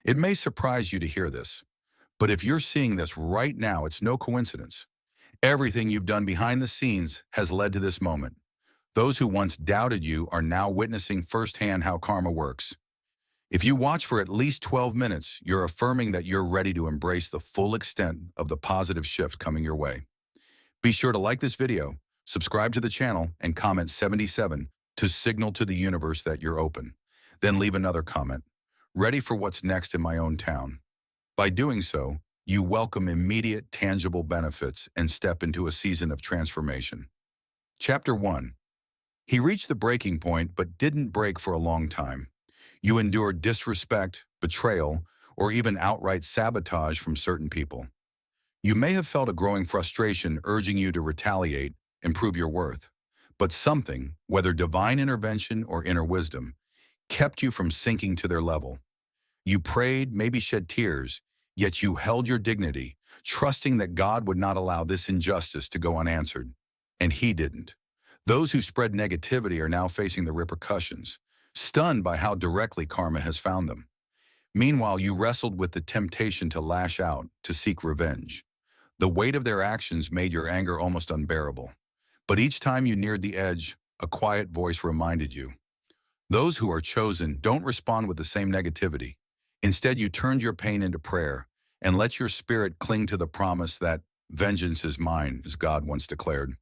It may surprise you to hear this, but if you're seeing this right now, it's no coincidence. Everything you've done behind the scenes has led to this moment. Those who once doubted you are now witnessing firsthand how karma works. If you watch for at least 12 minutes, you're affirming that you're ready to embrace the full extent of the positive shift coming your way. Be sure to like this video, subscribe to the channel, and comment 77 to signal to the universe that you're open. Then leave another comment. Ready for what's next in my own town. By doing so, you welcome immediate tangible benefits and step into a season of transformation. Chapter 1. He reached the breaking point but didn't break for a long time. You endured disrespect, betrayal, or even outright sabotage from certain people. You may have felt a growing frustration urging you to retaliate and prove your worth. But something, whether divine intervention or inner wisdom, kept you from sinking to their level. You prayed, maybe shed tears, yet you held your dignity, trusting that God would not allow this injustice to go unanswered. And He didn't. Those who spread negativity are now facing the repercussions, stunned by how directly karma has found them. Meanwhile, you wrestled with the temptation to lash out, to seek revenge. The weight of their actions made your anger almost unbearable. But each time you neared the edge, a quiet voice reminded you. Those who are chosen don't respond with the same negativity. Instead, you turned your pain into prayer and let your spirit cling to the promise that vengeance is mine, as God once declared.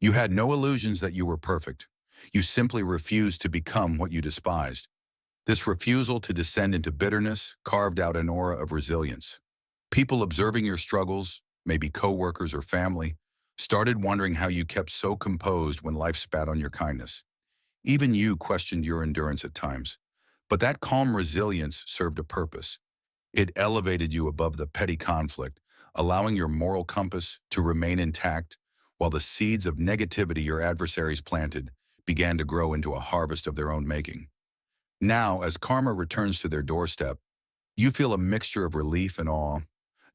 You had no illusions that you were perfect. You simply refused to become what you despised. This refusal to descend into bitterness carved out an aura of resilience. People observing your struggles, maybe coworkers or family, started wondering how you kept so composed when life spat on your kindness. Even you questioned your endurance at times. But that calm resilience served a purpose. It elevated you above the petty conflict, allowing your moral compass to remain intact while the seeds of negativity your adversaries planted began to grow into a harvest of their own making. Now, as karma returns to their doorstep, you feel a mixture of relief and awe,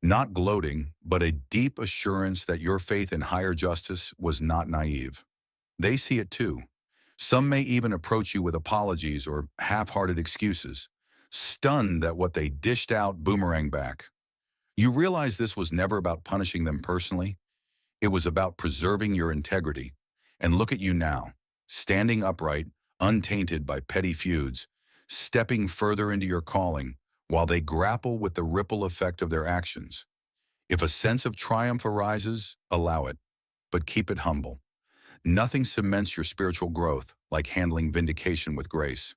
not gloating, but a deep assurance that your faith in higher justice was not naive. They see it too. Some may even approach you with apologies or half-hearted excuses, stunned that what they dished out boomerang back. You realize this was never about punishing them personally. It was about preserving your integrity. And look at you now, standing upright, untainted by petty feuds, stepping further into your calling while they grapple with the ripple effect of their actions. If a sense of triumph arises, allow it, but keep it humble. Nothing cements your spiritual growth like handling vindication with grace.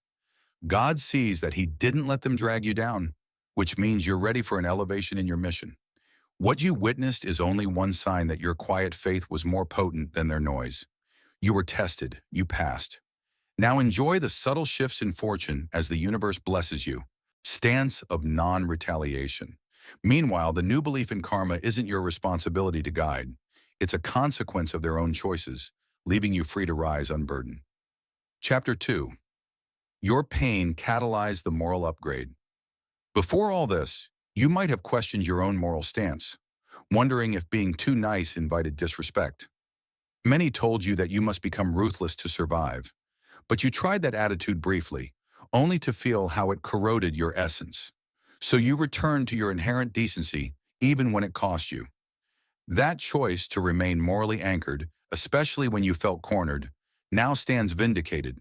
God sees that He didn't let them drag you down, which means you're ready for an elevation in your mission. What you witnessed is only one sign that your quiet faith was more potent than their noise. You were tested, you passed. Now enjoy the subtle shifts in fortune as the universe blesses you. Stance of non-retaliation. Meanwhile, the new belief in karma isn't your responsibility to guide. It's a consequence of their own choices, leaving you free to rise unburdened. Chapter 2. Your pain catalyzed the moral upgrade. Before all this, you might have questioned your own moral stance, wondering if being too nice invited disrespect. Many told you that you must become ruthless to survive, but you tried that attitude briefly, only to feel how it corroded your essence. So you returned to your inherent decency, even when it cost you. That choice to remain morally anchored, especially when you felt cornered, now stands vindicated.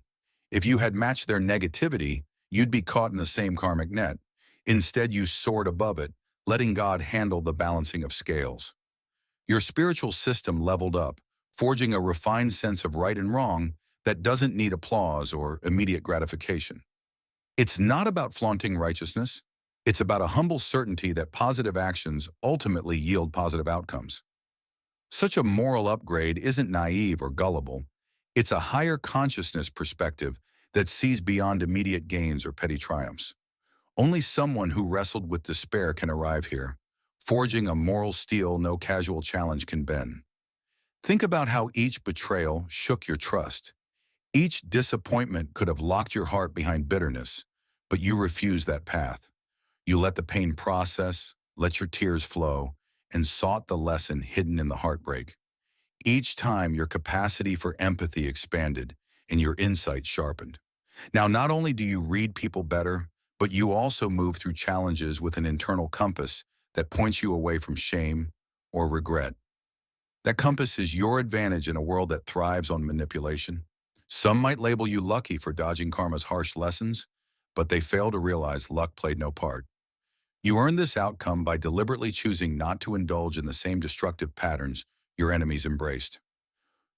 If you had matched their negativity, you'd be caught in the same karmic net. Instead, you soared above it, letting God handle the balancing of scales. Your spiritual system leveled up, forging a refined sense of right and wrong that doesn't need applause or immediate gratification. It's not about flaunting righteousness. It's about a humble certainty that positive actions ultimately yield positive outcomes. Such a moral upgrade isn't naive or gullible. It's a higher consciousness perspective that sees beyond immediate gains or petty triumphs. Only someone who wrestled with despair can arrive here, forging a moral steel no casual challenge can bend. Think about how each betrayal shook your trust. Each disappointment could have locked your heart behind bitterness, but you refused that path. You let the pain process, let your tears flow, and sought the lesson hidden in the heartbreak. Each time, your capacity for empathy expanded and your insight sharpened. Now, not only do you read people better, but you also move through challenges with an internal compass that points you away from shame or regret. That compass is your advantage in a world that thrives on manipulation. Some might label you lucky for dodging karma's harsh lessons, but they fail to realize luck played no part. You earn this outcome by deliberately choosing not to indulge in the same destructive patterns your enemies embraced.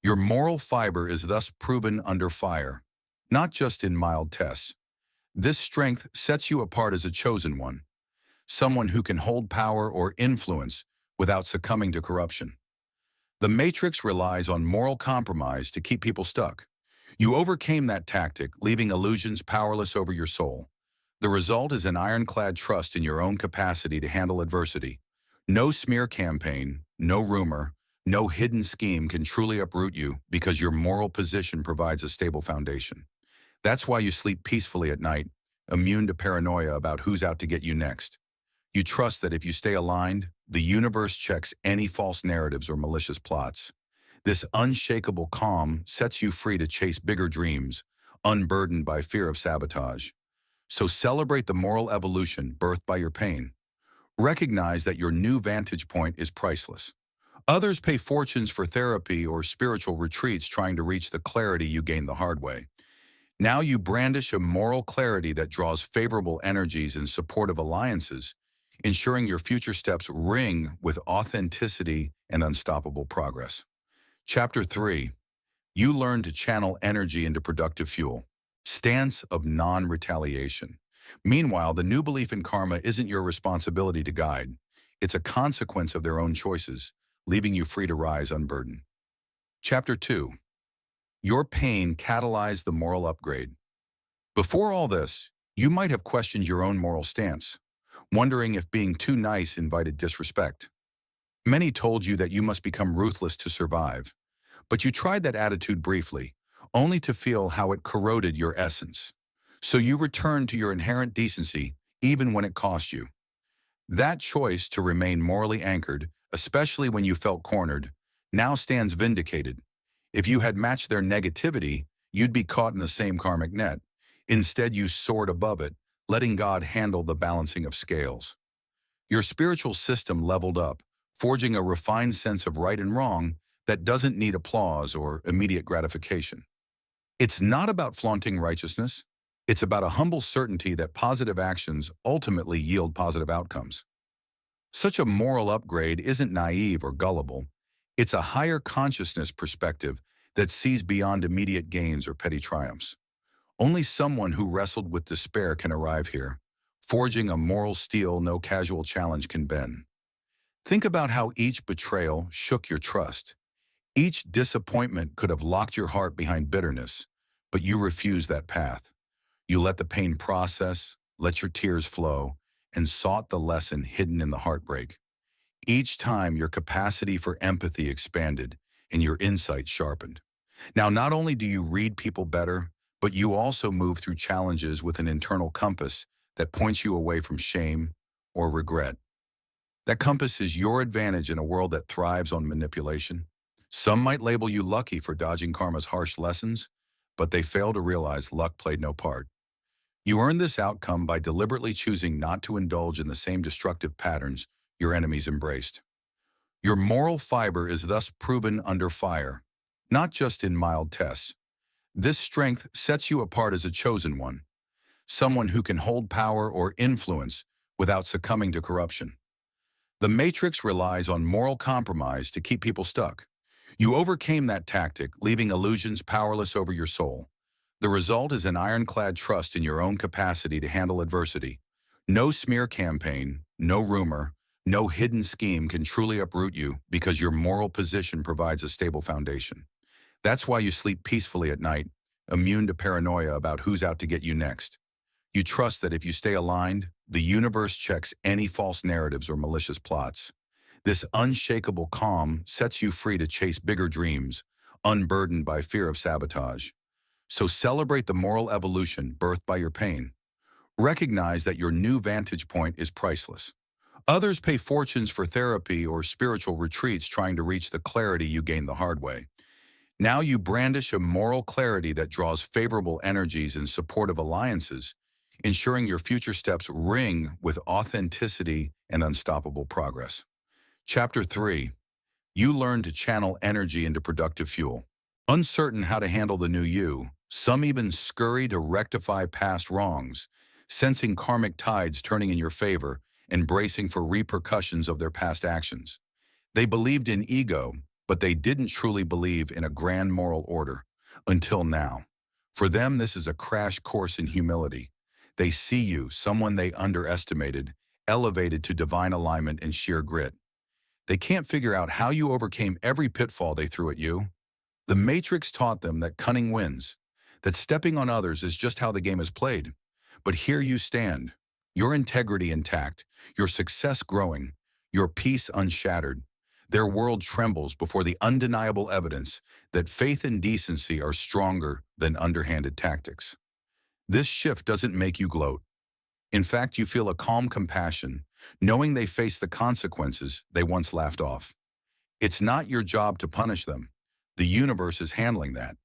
Your moral fiber is thus proven under fire, not just in mild tests. This strength sets you apart as a chosen one, someone who can hold power or influence without succumbing to corruption. The Matrix relies on moral compromise to keep people stuck. You overcame that tactic, leaving illusions powerless over your soul. The result is an ironclad trust in your own capacity to handle adversity. No smear campaign, no rumor, no hidden scheme can truly uproot you because your moral position provides a stable foundation. That's why you sleep peacefully at night, immune to paranoia about who's out to get you next. You trust that if you stay aligned, the universe checks any false narratives or malicious plots. This unshakable calm sets you free to chase bigger dreams, unburdened by fear of sabotage. So celebrate the moral evolution birthed by your pain. Recognize that your new vantage point is priceless. Others pay fortunes for therapy or spiritual retreats trying to reach the clarity you gained the hard way. Now you brandish a moral clarity that draws favorable energies and supportive alliances, ensuring your future steps ring with authenticity and unstoppable progress. Chapter 3. You learn to channel energy into productive fuel. Stance of non-retaliation. Meanwhile, the new belief in karma isn't your responsibility to guide. It's a consequence of their own choices, leaving you free to rise unburdened. Chapter 2. Your pain catalyzed the moral upgrade. Before all this, you might have questioned your own moral stance, wondering if being too nice invited disrespect. Many told you that you must become ruthless to survive, but you tried that attitude briefly, only to feel how it corroded your essence. So you returned to your inherent decency, even when it cost you. That choice to remain morally anchored, especially when you felt cornered, now stands vindicated. If you had matched their negativity, you'd be caught in the same karmic net. Instead, you soared above it, letting God handle the balancing of scales. Your spiritual system leveled up, forging a refined sense of right and wrong that doesn't need applause or immediate gratification. It's not about flaunting righteousness. It's about a humble certainty that positive actions ultimately yield positive outcomes. Such a moral upgrade isn't naive or gullible. It's a higher consciousness perspective that sees beyond immediate gains or petty triumphs. Only someone who wrestled with despair can arrive here, forging a moral steel no casual challenge can bend. Think about how each betrayal shook your trust. Each disappointment could have locked your heart behind bitterness, but you refused that path. You let the pain process, let your tears flow, and sought the lesson hidden in the heartbreak. Each time, your capacity for empathy expanded and your insight sharpened. Now, not only do you read people better, but you also move through challenges with an internal compass that points you away from shame or regret. That compass is your advantage in a world that thrives on manipulation. Some might label you lucky for dodging karma's harsh lessons, but they fail to realize luck played no part. You earn this outcome by deliberately choosing not to indulge in the same destructive patterns your enemies embraced. Your moral fiber is thus proven under fire, not just in mild tests. This strength sets you apart as a chosen one, someone who can hold power or influence without succumbing to corruption. The Matrix relies on moral compromise to keep people stuck. You overcame that tactic, leaving illusions powerless over your soul. The result is an ironclad trust in your own capacity to handle adversity. No smear campaign, no rumor, no hidden scheme can truly uproot you because your moral position provides a stable foundation. That's why you sleep peacefully at night, immune to paranoia about who's out to get you next. You trust that if you stay aligned, the universe checks any false narratives or malicious plots. This unshakable calm sets you free to chase bigger dreams, unburdened by fear of sabotage. So celebrate the moral evolution birthed by your pain. Recognize that your new vantage point is priceless. Others pay fortunes for therapy or spiritual retreats trying to reach the clarity you gained the hard way. Now you brandish a moral clarity that draws favorable energies and supportive alliances, ensuring your future steps ring with authenticity and unstoppable progress. Chapter 3. You learn to channel energy into productive fuel. Uncertain how to handle the new you, some even scurry to rectify past wrongs, sensing karmic tides turning in your favor and bracing for repercussions of their past actions. They believed in ego, but they didn't truly believe in a grand moral order, until now. For them, this is a crash course in humility. They see you, someone they underestimated, elevated to divine alignment and sheer grit. They can't figure out how you overcame every pitfall they threw at you. The Matrix taught them that cunning wins, that stepping on others is just how the game is played. But here you stand, your integrity intact, your success growing, your peace unshattered. Their world trembles before the undeniable evidence that faith and decency are stronger than underhanded tactics. This shift doesn't make you gloat. In fact, you feel a calm compassion, knowing they face the consequences they once laughed off. It's not your job to punish them. The universe is handling that.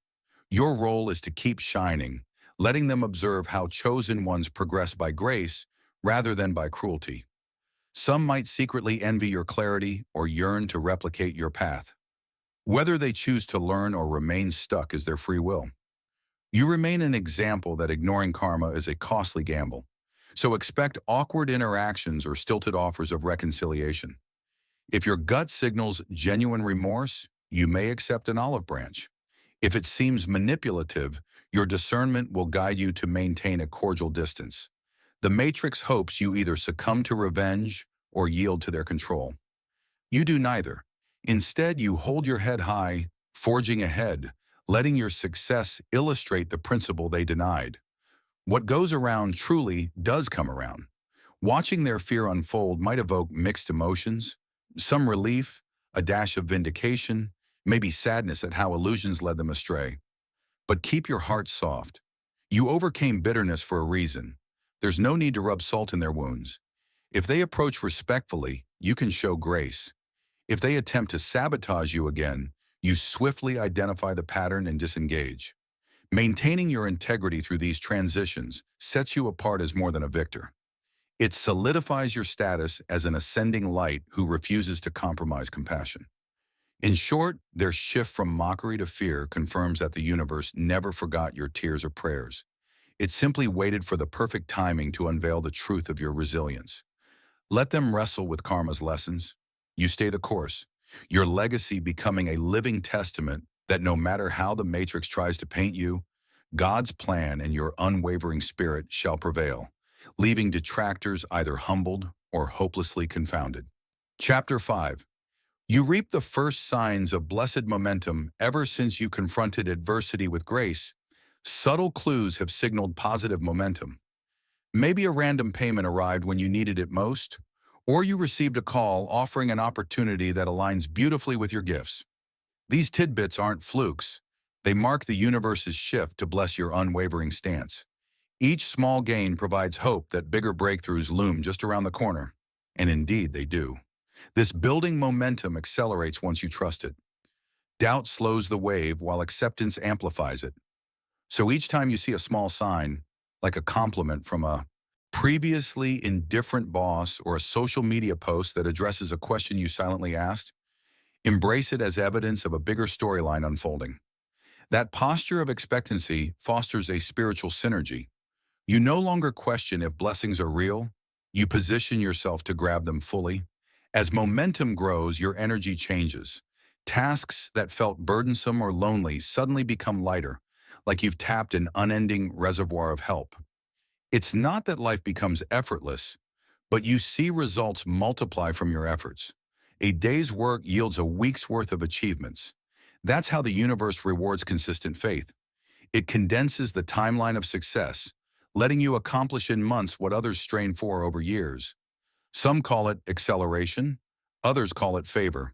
Your role is to keep shining, letting them observe how chosen ones progress by grace rather than by cruelty. Some might secretly envy your clarity or yearn to replicate your path. Whether they choose to learn or remain stuck is their free will. You remain an example that ignoring karma is a costly gamble. So expect awkward interactions or stilted offers of reconciliation. If your gut signals genuine remorse, you may accept an olive branch. If it seems manipulative, your discernment will guide you to maintain a cordial distance. The Matrix hopes you either succumb to revenge or yield to their control. You do neither. Instead, you hold your head high, forging ahead, letting your success illustrate the principle they denied. What goes around truly does come around. Watching their fear unfold might evoke mixed emotions, some relief, a dash of vindication, maybe sadness at how illusions led them astray. But keep your heart soft. You overcame bitterness for a reason. There's no need to rub salt in their wounds. If they approach respectfully, you can show grace. If they attempt to sabotage you again, you swiftly identify the pattern and disengage. Maintaining your integrity through these transitions sets you apart as more than a victor. It solidifies your status as an ascending light who refuses to compromise compassion. In short, their shift from mockery to fear confirms that the universe never forgot your tears or prayers. It simply waited for the perfect timing to unveil the truth of your resilience. Let them wrestle with karma's lessons. You stay the course, your legacy becoming a living testament that no matter how the Matrix tries to paint you, God's plan and your unwavering spirit shall prevail, leaving detractors either humbled or hopelessly confounded. Chapter 5. You reap the first signs of blessed momentum ever since you confronted adversity with grace. Subtle clues have signaled positive momentum. Maybe a random payment arrived when you needed it most, or you received a call offering an opportunity that aligns beautifully with your gifts. These tidbits aren't flukes. They mark the universe's shift to bless your unwavering stance. Each small gain provides hope that bigger breakthroughs loom just around the corner. And indeed, they do. This building momentum accelerates once you trust it. Doubt slows the wave while acceptance amplifies it. So each time you see a small sign, like a compliment from a previously indifferent boss or a social media post that addresses a question you silently asked, embrace it as evidence of a bigger storyline unfolding. That posture of expectancy fosters a spiritual synergy. You no longer question if blessings are real. You position yourself to grab them fully. As momentum grows, your energy changes. Tasks that felt burdensome or lonely suddenly become lighter, like you've tapped an unending reservoir of help. It's not that life becomes effortless, but you see results multiply from your efforts. A day's work yields a week's worth of achievements. That's how the universe rewards consistent faith. It condenses the timeline of success, letting you accomplish in months what others strain for over years. Some call it acceleration, others call it favor.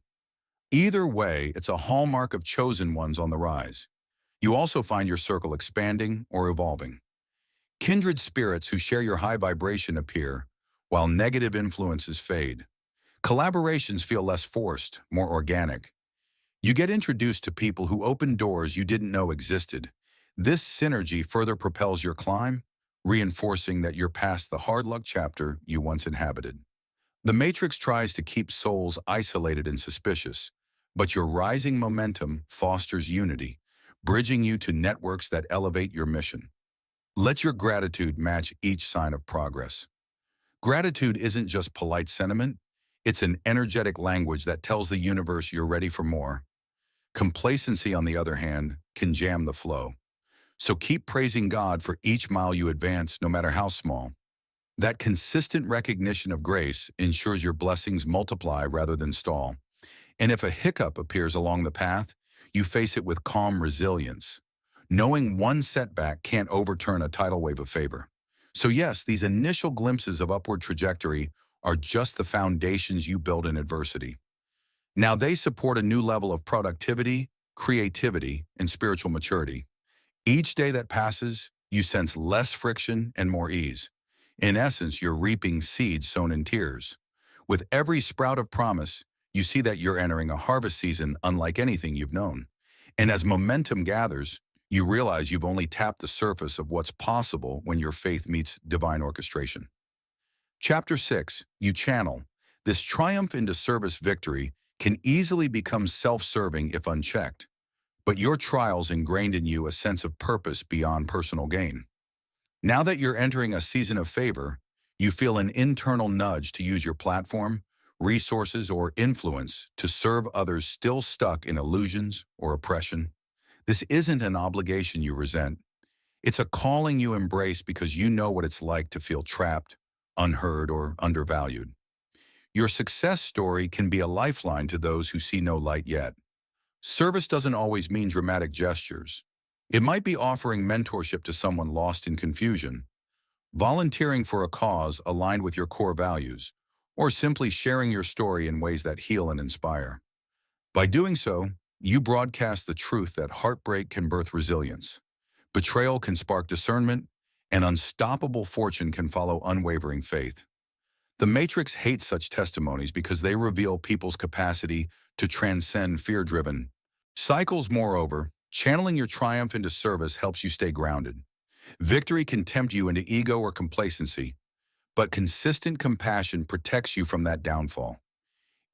Either way, it's a hallmark of chosen ones on the rise. You also find your circle expanding or evolving. Kindred spirits who share your high vibration appear, while negative influences fade. Collaborations feel less forced, more organic. You get introduced to people who open doors you didn't know existed. This synergy further propels your climb, reinforcing that you're past the hard luck chapter you once inhabited. The Matrix tries to keep souls isolated and suspicious, but your rising momentum fosters unity, bridging you to networks that elevate your mission. Let your gratitude match each sign of progress. Gratitude isn't just polite sentiment, it's an energetic language that tells the universe you're ready for more. Complacency, on the other hand, can jam the flow. So keep praising God for each mile you advance, no matter how small. That consistent recognition of grace ensures your blessings multiply rather than stall. And if a hiccup appears along the path, you face it with calm resilience, knowing one setback can't overturn a tidal wave of favor. So yes, these initial glimpses of upward trajectory are just the foundations you build in adversity. Now they support a new level of productivity, creativity, and spiritual maturity. Each day that passes, you sense less friction and more ease. In essence, you're reaping seeds sown in tears. With every sprout of promise, you see that you're entering a harvest season unlike anything you've known. And as momentum gathers, you realize you've only tapped the surface of what's possible when your faith meets divine orchestration. Chapter 6, you channel. This triumph into service victory can easily become self-serving if unchecked, but your trials ingrained in you a sense of purpose beyond personal gain. Now that you're entering a season of favor, you feel an internal nudge to use your platform, resources, or influence to serve others still stuck in illusions or oppression. This isn't an obligation you resent. It's a calling you embrace because you know what it's like to feel trapped, unheard, or undervalued. Your success story can be a lifeline to those who see no light yet. Service doesn't always mean dramatic gestures. It might be offering mentorship to someone lost in confusion, volunteering for a cause aligned with your core values, or simply sharing your story in ways that heal and inspire. By doing so, you broadcast the truth that heartbreak can birth resilience, betrayal can spark discernment, and unstoppable fortune can follow unwavering faith. The Matrix hates such testimonies because they reveal people's capacity to transcend fear-driven cycles. Moreover, channeling your triumph into service helps you stay grounded. Victory can tempt you into ego or complacency, but consistent compassion protects you from that downfall.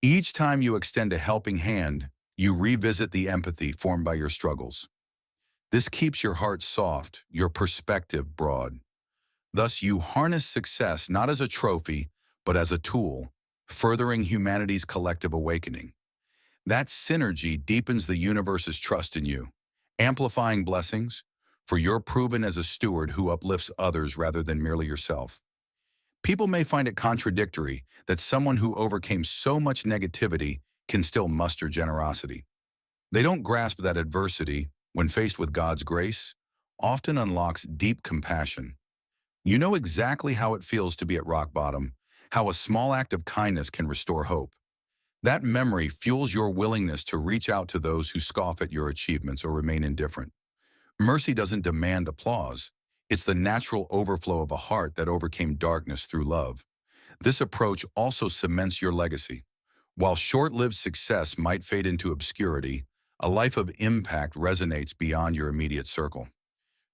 Each time you extend a helping hand, you revisit the empathy formed by your struggles. This keeps your heart soft, your perspective broad. Thus, you harness success not as a trophy, but as a tool, furthering humanity's collective awakening. That synergy deepens the universe's trust in you, amplifying blessings, for you're proven as a steward who uplifts others rather than merely yourself. People may find it contradictory that someone who overcame so much negativity can still muster generosity. They don't grasp that adversity, when faced with God's grace, often unlocks deep compassion. You know exactly how it feels to be at rock bottom, how a small act of kindness can restore hope. That memory fuels your willingness to reach out to those who scoff at your achievements or remain indifferent. Mercy doesn't demand applause. It's the natural overflow of a heart that overcame darkness through love. This approach also cements your legacy. While short-lived success might fade into obscurity, a life of impact resonates beyond your immediate circle.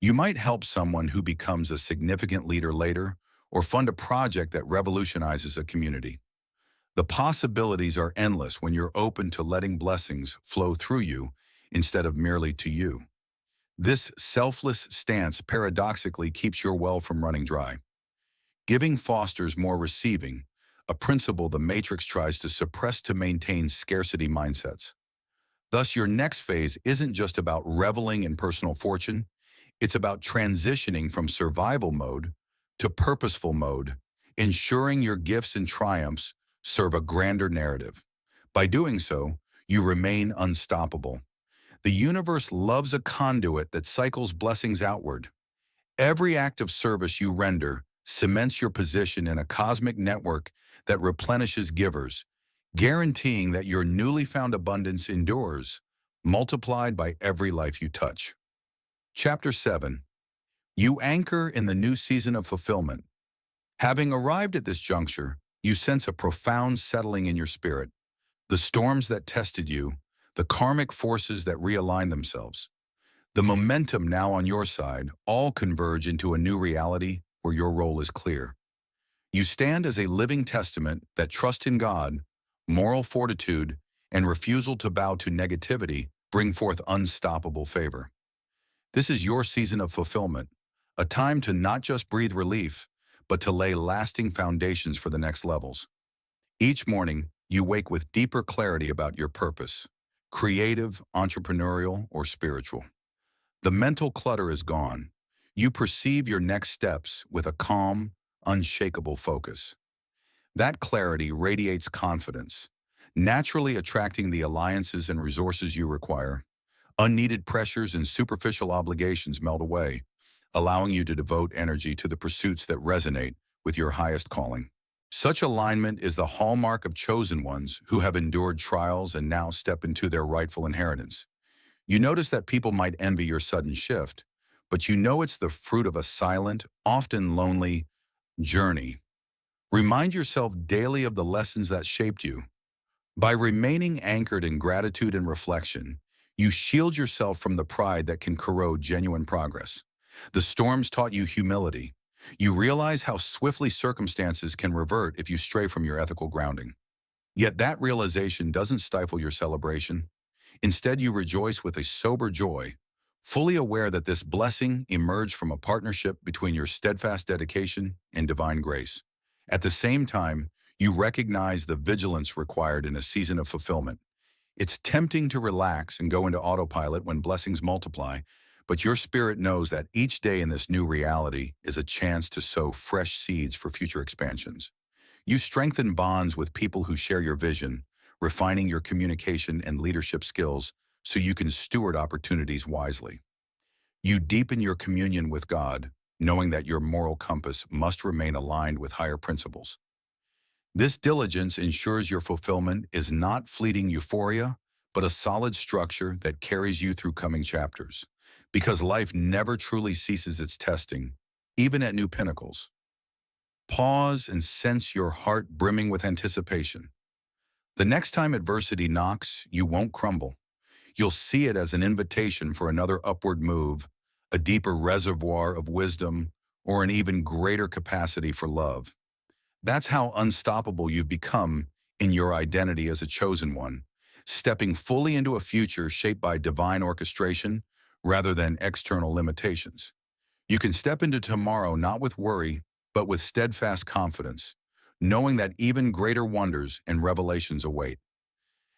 You might help someone who becomes a significant leader later, or fund a project that revolutionizes a community. The possibilities are endless when you're open to letting blessings flow through you instead of merely to you. This selfless stance paradoxically keeps your well from running dry. Giving fosters more receiving, a principle the Matrix tries to suppress to maintain scarcity mindsets. Thus, your next phase isn't just about reveling in personal fortune, it's about transitioning from survival mode to purposeful mode, ensuring your gifts and triumphs serve a grander narrative. By doing so, you remain unstoppable. The universe loves a conduit that cycles blessings outward. Every act of service you render cements your position in a cosmic network that replenishes givers, guaranteeing that your newly found abundance endures, multiplied by every life you touch. Chapter 7. You anchor in the new season of fulfillment. Having arrived at this juncture, you sense a profound settling in your spirit. The storms that tested you, the karmic forces that realign themselves. The momentum now on your side all converge into a new reality where your role is clear. You stand as a living testament that trust in God, moral fortitude, and refusal to bow to negativity bring forth unstoppable favor. This is your season of fulfillment, a time to not just breathe relief, but to lay lasting foundations for the next levels. Each morning, you wake with deeper clarity about your purpose, creative, entrepreneurial, or spiritual. The mental clutter is gone. You perceive your next steps with a calm, unshakable focus. That clarity radiates confidence, naturally attracting the alliances and resources you require. Unneeded pressures and superficial obligations melt away, allowing you to devote energy to the pursuits that resonate with your highest calling. Such alignment is the hallmark of chosen ones who have endured trials and now step into their rightful inheritance. You notice that people might envy your sudden shift, but you know it's the fruit of a silent, often lonely journey. Remind yourself daily of the lessons that shaped you. By remaining anchored in gratitude and reflection, you shield yourself from the pride that can corrode genuine progress. The storms taught you humility. You realize how swiftly circumstances can revert if you stray from your ethical grounding. Yet that realization doesn't stifle your celebration. Instead, you rejoice with a sober joy, fully aware that this blessing emerged from a partnership between your steadfast dedication and divine grace. At the same time, you recognize the vigilance required in a season of fulfillment. It's tempting to relax and go into autopilot when blessings multiply, but your spirit knows that each day in this new reality is a chance to sow fresh seeds for future expansions. You strengthen bonds with people who share your vision, refining your communication and leadership skills so you can steward opportunities wisely. You deepen your communion with God, knowing that your moral compass must remain aligned with higher principles. This diligence ensures your fulfillment is not fleeting euphoria, but a solid structure that carries you through coming chapters. Because life never truly ceases its testing, even at new pinnacles. Pause and sense your heart brimming with anticipation. The next time adversity knocks, you won't crumble. You'll see it as an invitation for another upward move, a deeper reservoir of wisdom, or an even greater capacity for love. That's how unstoppable you've become in your identity as a chosen one, stepping fully into a future shaped by divine orchestration rather than external limitations. You can step into tomorrow not with worry, but with steadfast confidence, knowing that even greater wonders and revelations await.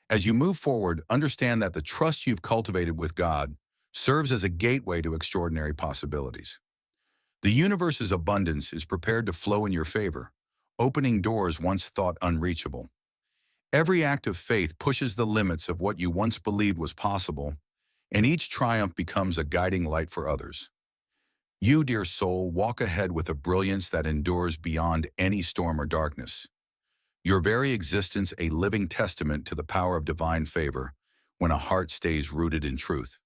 As you move forward, understand that the trust you've cultivated with God serves as a gateway to extraordinary possibilities. The universe's abundance is prepared to flow in your favor, opening doors once thought unreachable. Every act of faith pushes the limits of what you once believed was possible, and each triumph becomes a guiding light for others. You, dear soul, walk ahead with a brilliance that endures beyond any storm or darkness. Your very existence a living testament to the power of divine favor when a heart stays rooted in truth.